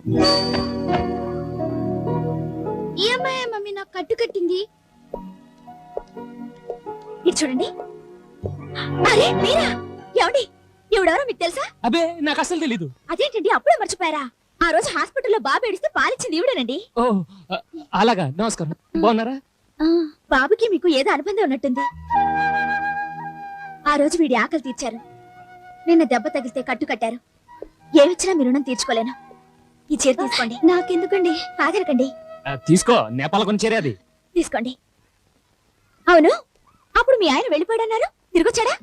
ఈ అమ్మాయి మమ్మీ నాకు కట్టు కట్టింది. ఇది చూడండి. అరే మీరా? ఏమండి ఎవడెవరో మీకు తెలుసా? అబే నాకు అసలు తెలీదు. అదేంటండి అప్పుడే మర్చిపోయారా? ఆ రోజు హాస్పిటల్లో బాబు ఏడిస్తే పాలిచ్చింది ఈవిడేనండి. ఓ అలాగా, నమస్కారం. బాగున్నారా? బాబుకి మీకు ఏదో అనుబంధం ఉన్నట్టుంది. ఆ రోజు వీడి ఆకలి తీర్చారు. నిన్న దెబ్బ తగిలితే కట్టు కట్టారు. ఏమిచ్చినా మీ రుణం తీర్చుకోలేను. ఈ చీర తీసుకోండి. నాకెందుకండి? ఆగరకండి. తీసుకో, నేపాల కొని చీర అది. తీసుకోండి. అవును, అప్పుడు మీ ఆయన వెళ్ళిపోయాడన్నారు, తిరిగొచ్చాడా?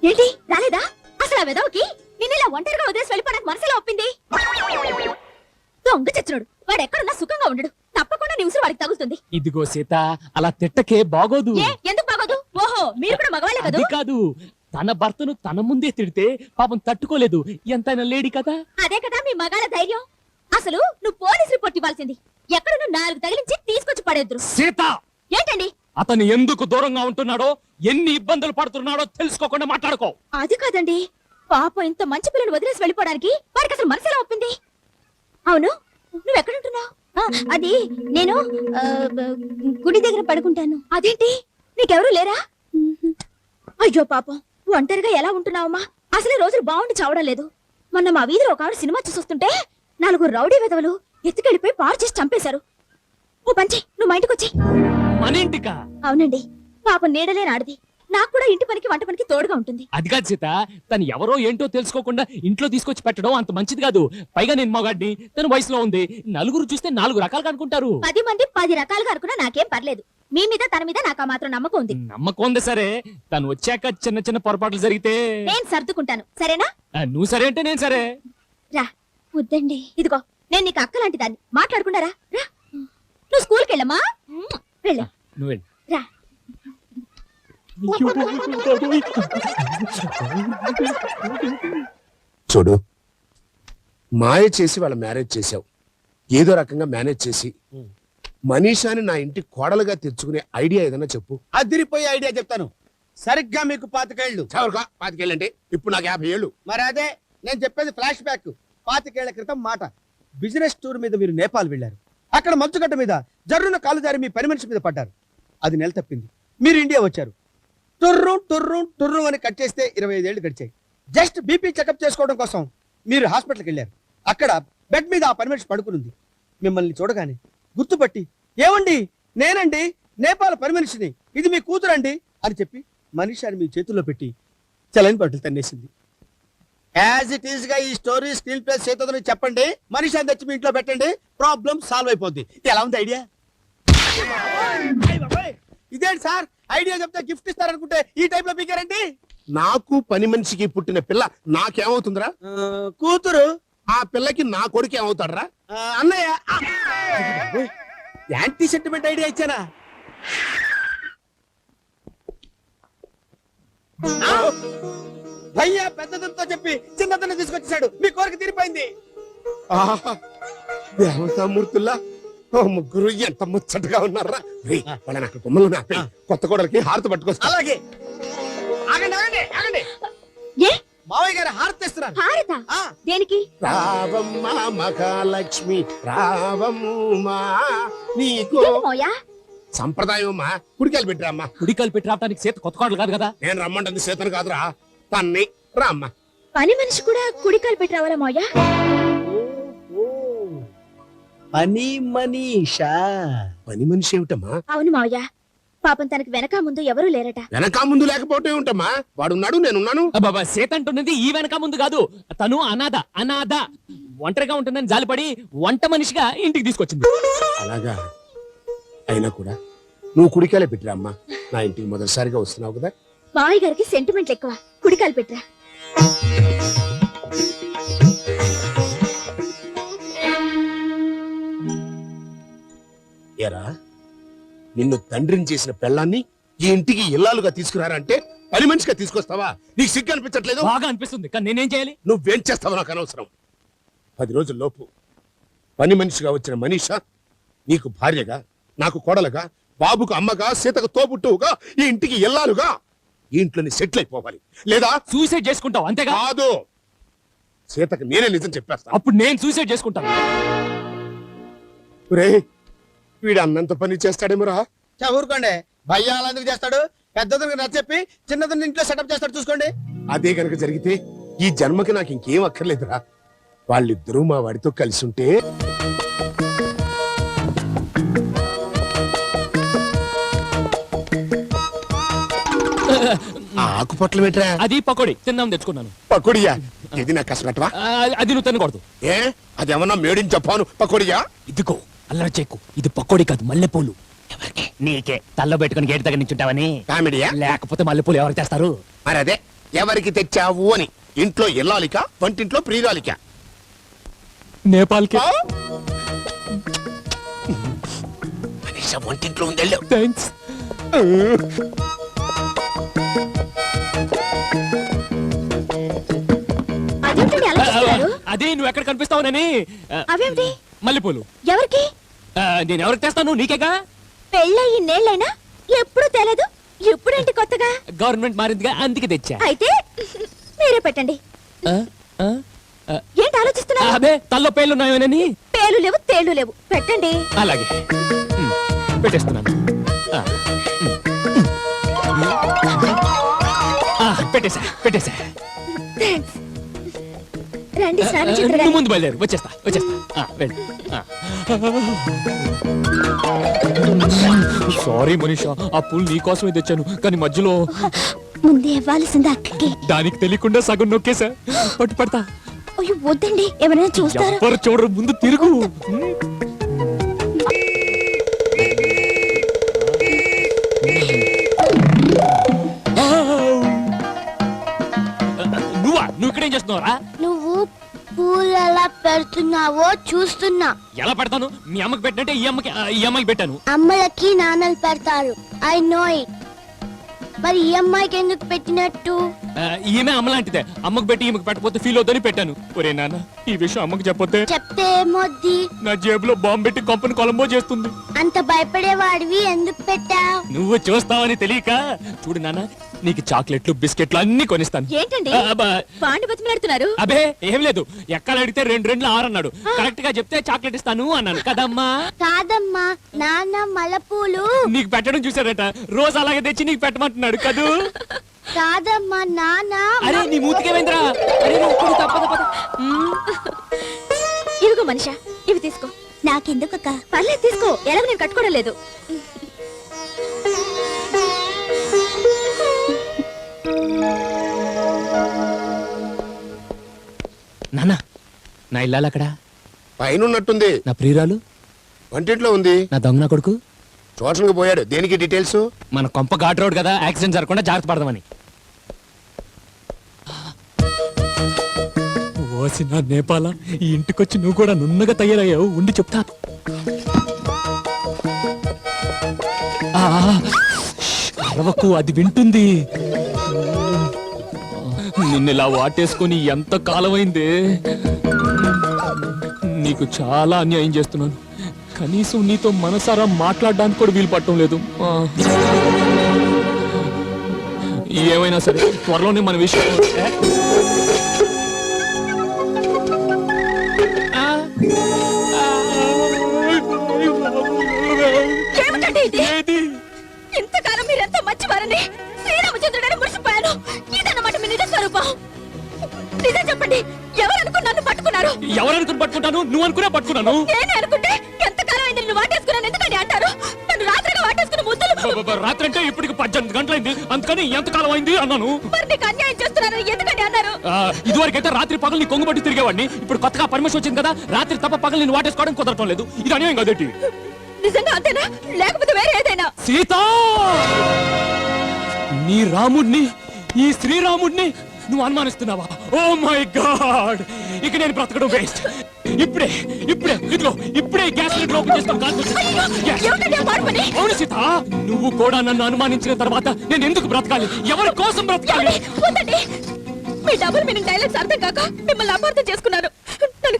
ఏంటి రాలేదా? అసలు ఆ వెదవకి నిన్నిలా ఒంటరిగా వదిలేసి వెళ్ళిపోవడానికి మనసులో ఒప్పింది. దొంగ చచ్చినోడు. వాడు ఎక్కడున్నా సుఖంగా ఉండడు. తప్పకుండా నీ ఉసురు వాడికి తగులుతుంది. ఇదిగో సీత, అలా తిట్టకే, బాగోదు. ఎందుకు బాగోదు? ఓహో, మీరు కూడా మగవాళ్ళే కదా? కాదు, తన భర్తను తన ముందే తిడితే పాపం తట్టుకోలేదు. ఎంతైనా లేడీ కదా. అదే కదా మీ మగాళ్ళ ధైర్యం. అసలు నువ్వు పోలీస్ రిపోర్ట్ ఇవ్వాల్సింది. ఎక్కడున్నా 4 తగిలించి తీసుకొచ్చి పడేద్దరు. సీత, ఏంటండి? అతను ఎందుకు దూరంగా ఉంటున్నాడో, ఎన్ని ఇబ్బందులు పడుతున్నాడో తెలుసుకోకుండా మాట్లాడుకో. అది కాదండి, పాపం ఇంత మంచి పిల్లని వదిలేసి వెళ్ళిపోవడానికి వాడికి అసలు మనసులో ఒప్పింది. అవును, నువ్వెక్కడుంటున్నావు? అది నేను గుడి దగ్గర పడుకుంటాను. అదేంటి, నీకెవరూ లేరా? అయ్యో పాపం, ఒంటరిగా ఎలా ఉంటున్నావమ్మా? అసలే రోజులు బాగుండి చావడం లేదు. మొన్న మా వీధిలో ఒక ఆవిడ సినిమా చూసొస్తుంటే 4 రౌడీ వెధవలు ఎత్తుకెళ్ళిపోయి పాడు చేసి చంపేశారు. ఓ పంచి, నువ్వు మా ఇంటికి వచ్చి. మన ఇంటికా? అవునండి, పాపం నీడలే నాడిది. నాకు కూడా ఇంటి పనికి వంట పనికి తోడుగా ఉంటుంది. అది కాదు సీత, తను ఎవరో ఏంటో తెలుసుకోకుండా ఇంట్లో తీసుకొచ్చి పెట్టడం అంత మంచిది కాదు. పైగా నేను మగాడిని, తన వయసులో ఉంది. నలుగురు చూస్తే 4 రకాలుగా అనుకుంటారు. 10 మంది 10 రకాలుగా అనుకున్నా నాకేం పర్లేదు. మీ మీద తన మీద నాకు మాత్రం నమ్మకం ఉంది. నమ్మకం ఉంది సరే, తను వచ్చాక చిన్న చిన్న పొరపాట్లు జరిగితే నేను సర్దుకుంటాను, సరేనా? నువ్వు సరే అంటే నేను సరే. రా వద్దండి, ఇదిగో నేను నీకు అక్క లాంటి దాన్ని. మాట్లాడుకున్నారా? రా, నువ్వు స్కూల్కి వెళ్ళమ్మా. వెళ్ళు, నువ్వు వెళ్ళి రా. చూడు, మాయ చేసి వాళ్ళ మ్యారేజ్ చేసావు. ఏదో రకంగా మేనేజ్ చేసి మనీషాని నా ఇంటి కోడలుగా తెచ్చుకునే ఐడియా ఏదైనా చెప్పు. అదిరిపోయే ఐడియా చెప్తాను. సరిగ్గా మీకు 25 ఏళ్ళు. 25 అంటే ఇప్పుడు నాకు 50 ఏళ్ళు. మరి అదే నేను చెప్పేది ఫ్లాష్ బ్యాక్. 25 ఏళ్ల క్రితం మాట. బిజినెస్ టూర్ మీద మీరు నేపాల్ వెళ్ళారు. అక్కడ మంచుగడ్డ మీద జర్రున కాలు జారి మీ పని మనిషి మీద పడ్డారు. అది నెల తప్పింది. మీరు ఇండియా వచ్చారు. టుర్రు టుర్రు టుర్రు అని కట్ చేస్తే 25 ఏళ్ళు గడిచాయి. జస్ట్ బీపీ చెకప్ చేసుకోవడం కోసం మీరు హాస్పిటల్కి వెళ్ళారు. అక్కడ బెడ్ మీద ఆ పని మనిషి పడుకునుంది. మిమ్మల్ని చూడగానే గుర్తుపట్టి, ఏమండి నేనండి నేపాల్ పని మనిషిని, ఇది మీ కూతురండి అని చెప్పి మనిషిని మీ చేతుల్లో పెట్టి చలని బట్టలు తన్నేసింది. యాజ్ ఇట్ ఈస్ గా ఈ స్టోరీ స్క్రీన్ ప్లే చేతులని చెప్పండి, మనిషిని తెచ్చి మీ ఇంట్లో పెట్టండి, ప్రాబ్లం సాల్వ్ అయిపోద్ది. ఎలా ఉంది ఐడియా? ఇదేంటి సార్, ఐడియా చెప్తే గిఫ్ట్ ఇస్తారనుకుంటే ఈ టైప్ లో పీకారండి. నాకు పని మనిషికి పుట్టిన పిల్ల నాకేమవుతుందిరా? కూతురు. ఆ పిల్లకి నా కొడుకు ఏమవుతాడరా? అన్నయ్య. యాంటీ సెంటిమెంట్ ఐడియా ఇచ్చానా? భయ్యా పెద్దదంతో చెప్పి చిన్నతను తీసుకొచ్చేసాడు. మీ కోరిక తీరిపోయింది. దేవతామూర్తుల్లా ముగ్గురు ఎంత ముచ్చటగా ఉన్నారా? వాళ్ళ నాకు కొమ్మలు నాపి కొత్త కోడలకి హారతి పట్టుకొస్తా. అలాగే. ఆగండి ఆగండి ఆగండి. ఏ మావయ్య గారు హారతి ఇస్తున్నారు. హారత దేనికి? రావమ్మ మహాలక్ష్మి రావమ్మా, నీకు మోయా సంప్రదాయం అమ్మా. కుడికాయలు పెట్టిరా అమ్మా. కుడికాయలు పెట్టి రావడానికి సీత కొత్త కోడలు కాదు కదా. నేను రమ్మంటుంది సీతను కాదురా, తన్ని. రా అమ్మా. పని మనిషి కూడా కుడికాలు పెట్టి రావాలా మోయా? పని మనీషా. పని మనిషి ఏమిటమ్మా? అవును మావయ్య, పాపం తనకి వెనక ముందు ఎవరూ లేరట. వెనక ముందు లేకపోతే ఏమిటమ్మా? వాడున్నాడు, నేనున్నాను. బాబా, సీత అంటున్నది ఈ వెనక ముందు కాదు. తను అనాథ ఒంటరిగా ఉంటుందని జాలిపడి వంట మనిషిగా ఇంటికి తీసుకొచ్చింది. అలాగా? అయినా కూడా నువ్వు కుడికాయలే పెట్టిరా అమ్మా. నా ఇంటికి మొదటిసారిగా వస్తున్నావు కదా. మావయ్య గారికి సెంటిమెంట్లు ఎక్కువ. కుడికాలు పెట్టరా. ఏరా, నిన్ను తండ్రిని చేసిన పెళ్ళాన్ని ఈ ఇంటికి ఇల్లాలుగా తీసుకురారంటే పని మనిషిగా తీసుకొస్తావా? నీకు సిగ్గు అనిపించట్లేదు? బాగా అనిపిస్తుంది, కానీ నేనేం చేయాలి? నువ్వేం చేస్తావో నాకు అనవసరం. 10 రోజుల లోపు పని మనిషిగా వచ్చిన మనీషా నీకు భార్యగా, నాకు కోడలుగా, బాబుకు అమ్మగా, సీతకు తోబుట్టువుగా, ఈ ఇంటికి ఇల్లాలుగా ఈ ఇంట్లోని సెటిల్ అయిపోవాలి. లేదా సూసైడ్ చేసుకుంటావు అంతేగా? కాదు, సీతకి నేనే నిజం చెప్పేస్తాను. అప్పుడు నేను సూసైడ్ చేసుకుంటాను. రే వీడు అన్నంత పని చేస్తాడేమోరా. ఊరుకోండి, భయ్య అలా ఎందుకు చేస్తాడు? పెద్దదనికి నచ్చ చెప్పి చిన్నదని ఇంట్లో సెటప్ చేస్తాడు, చూసుకోండి. అదే కనుక జరిగితే ఈ జన్మకి నాకు ఇంకేం అక్కర్లేదురా. వాళ్ళిద్దరూ మా వాడితో కలిసి ఉంటే ఆకుపొట్లు పెట్టరా. అది పకోడీ తిందాం తెచ్చుకున్నాను. పకోడియా? ఇది నాకు కష్టపెట్టవా? అది నువ్వు తినకూడదు. ఏ అదేమన్నా మేడిని చెప్పాను పకోడియా? ఇదిగో అల్లరి చెక్కు, ఇది పకోడీ కాదు మల్లెపూలు. ఎవరికి? నీకే. తల్లో పెట్టుకుని గేట్ దగ్గర నించుంటావని. కామెడియా? లేకపోతే మల్లెపూలు ఎవరు తెస్తారు? మరి అదే ఎవరికి తెచ్చావు అని. ఇంట్లో ఇల్లాలిక, వంటింట్లో ప్రియురాలిక. నేపాల్కి. మనీషా వంటింట్లో ఉంది. థ్యాంక్స్. అదేంటండి అలా చూస్తున్నారు? అదే నువ్వు ఎక్కడ కనిపిస్తావునని. అవేమిటి? మల్లెపూలు. ఎవరికి? నేను ఎవరికి తెస్తాను? నీకేగా. పెళ్ళయి ఇన్నేళ్ళైనా ఎప్పుడూ తేలేదు, ఎప్పుడేంటి కొత్తగా? గవర్నమెంట్ మారిందిగా, అందుకే తెచ్చా. అయితే మీరే పెట్టండి. ఆ, ఆ, ఆ. ఏంటి ఆలోచిస్తున్నారు? అదే తల్లో పేర్లున్నాయోనని. పేలు లేవు, తేళ్లు లేవు, పెట్టండి. అలాగే పెట్టేస్తున్నాను. పెట్టేశా. థాంక్స్. రండి స్నానం నువ్వు చేద్దురుగాని. ముందు బయలుదేరు. వచ్చేస్తా. వెళ్ళు. సారీ మనీషా, ఆ పూలు నీ కోసమే తెచ్చాను, కానీ మధ్యలో ముందే ఇవ్వాల్సింది అక్కకి. దానికి తెలియకుండా సగం నొక్కేశా. పడతా. అయ్యో వద్దండి, ఎవరైనా చూస్తారు. ఎవరు చూడరు, ముందు తిరుగు. నువ్వు ఇక్కడేం చేస్తున్నావురా? నువ్వు పూలు ఎలా పెడుతున్నావో చూస్తున్నా. ఎలా పెడతాను? మీ అమ్మకి పెట్టినట్టే ఈ అమ్మాయికి పెట్టాను. అమ్మలకి నాన్నలు పెడతారు, ఐ నో ఇట్. మరి ఈ అమ్మాయికి ఎందుకు పెట్టినట్టు? ఈమె అమ్మలాంటిదే. అమ్మకు పెట్టి ఈమెకు పెట్టకపోతే ఫీల్ అవుతుందని పెట్టాను. ఒరే నాన్న, ఈ విషయం అమ్మకి చెప్పొద్దే. చెప్తే ఏమొద్ది? నా జేబులో బాంబు పెట్టి కొంపని కొలంబో చేస్తుంది. అంత భయపడేవాడివి ఎందుకు పెట్టావు? నువ్వు చూస్తావని తెలియక. చూడు నాన్న, నీకు చాక్లెట్లు బిస్కెట్లు అన్ని కొనిస్తాను. ఏంటండి పాండి బతిమలాడుతున్నారు? అబే ఏం లేదు, ఎక్కలు అడిగితే 2 6 అన్నాడు. కరెక్ట్ గా చెప్తే చాక్లెట్ ఇస్తాను అన్నాను కదమ్మా. కాదమ్మా, నాన్న మల్లెపూలు నీకు పెట్టడం చూసాడట, రోజు అలాగే తెచ్చి నీకు పెట్టమంటున్నాడు కదూ. కాదమ్మా నాన్న. అరే నీ మూతికేమైందిరా? అరే నువ్వు ఇప్పుడు తప్పదు. ఇదిగో మనిషా, ఇవి తీసుకో. నాకెందుకక్క? పర్లేదు తీసుకో, ఎలాగో నేను కట్టుకోవడం లేదు. నాన్న, నా ఇల్లాలు అక్కడ. పైన ఉన్నట్టుంది. నా ప్రియురాలు వంటింట్లో ఉంది. నా దొంగ నా కొడుకు ట్యూషన్కి పోయాడు. దేనికి డీటెయిల్స్? మన కొంప ఘాట్ రోడ్ కదా, యాక్సిడెంట్ జరగకుండా జాగ్రత్త పడదామని. ఓసి నా నేపాల, ఈ ఇంటికొచ్చి నువ్వు కూడా నున్నగా తయారయ్యావు. ఉండి చెప్తా. అరవకు, అది వింటుంది. నిన్నిలా వాటేసుకొని ఎంత కాలమైంది. నీకు చాలా అన్యాయం చేస్తున్నాను. కనీసం నీతో మనసారా మాట్లాడడానికి కూడా వీలు పట్టడం లేదు. ఏమైనా సరే త్వరలోనే మన విషయం. ఏమిటండి ఇది? ఇంతకాలం మీరెంత మంచివారని శ్రీరామచంద్రుడని మురిసిపోయాను. ఇదన్నమాట మీ నిజ స్వరూపం. నిజం చెప్పండి, ఎవరనుకుని నన్ను పట్టుకున్నారు? ఎవరనుకుని పట్టుకుంటాను? నువ్వు అనుకునే పట్టుకున్నాను. నేనే అనుకుంటే ఎంతకాలం అయింది నిన్ను వాటేసుకున్నాను ఎందుకని అంటారు? నన్ను రాత్రిగా వాటేసుకుని ముద్దులు. రాత్రి అంటే ఇప్పటికి 18 గంటలైంది, అందుకని ఎంతకాలం అయింది అన్నాను. మరి నీకు అన్యాయం చేస్తున్నాను ఎందుకని అన్నారు? ఇదివరకైతే రాత్రి పగలు నీ కొంగుబట్టి తిరిగేవాడిని. ఇప్పుడు కొత్తగా పర్మిషన్ వచ్చింది కదా, రాత్రి తప్ప పగలు నేను వాటేసుకోవడం కుదరటం లేదు. ఇది అన్యాయం కదేంటి? నిజంగా అంతేనా, లేకపోతే వేరే ఏదైనా? సీత, నీ రాముడిని, ఈ శ్రీరాముడిని నువ్వు అనుమానిస్తున్నావా? ఓ మై గాడ్, ఇక నేను బ్రతకడం వేస్ట్. ఇప్పుడే ఇదిగో ఇప్పుడే గ్యాస్ సిలిండర్ ఓపెన్ చేసుకొని కాల్చొచ్చాను. అవును సీత, నువ్వు కూడా నన్ను అనుమానించిన తర్వాత నేను ఎందుకు బ్రతకాలి? ఎవరి కోసం బ్రతకాలి? మీ డబుల్ మీనింగ్ డైలాగ్స్ అర్థం కాక మిమ్మల్ని అపార్థం చేసుకున్నాను. నన్ను